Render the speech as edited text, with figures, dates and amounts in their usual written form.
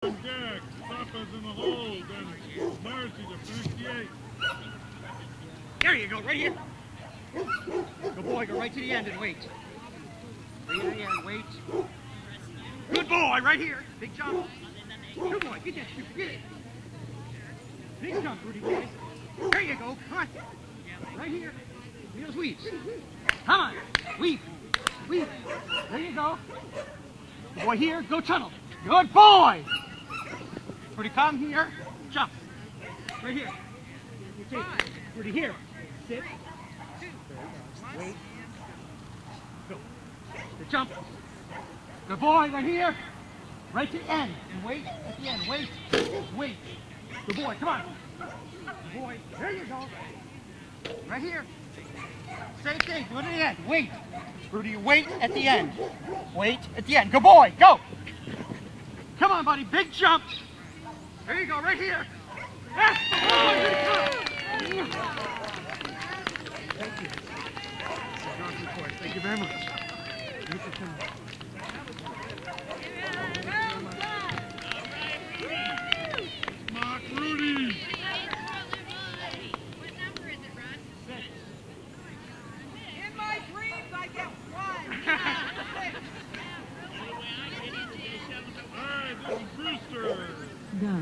Jack, Papa's in the hold, and Marcy to finish the eighth. There you go, right here. Good boy, go right to the end and wait. Right to the end, wait. Good boy, right here. Big jump. Good boy, get that shoot, get it. Big jump, Rudy, get it. There you go, come on. Right here. Give me those weaves. Come on, weave. Weave. There you go. Good boy here, go tunnel. Good boy. Rudy, come here, jump. Right here. Okay. Rudy, here. Sit. Wait. Go. The jump. Good boy, right here. Right to the end. And wait at the end. Wait. Wait. Good boy, come on. Good boy. There you go. Right here. Same thing. Do it at the end. Wait. Rudy, wait at the end. Wait at the end. Good boy. Go. Come on, buddy. Big jump. There you go. Right here. Yes. Thank you. Thank you very much. Mark Rudy. What number is it, Russ? 6. In my dreams, I get 1. All right, this is Brewster. Go.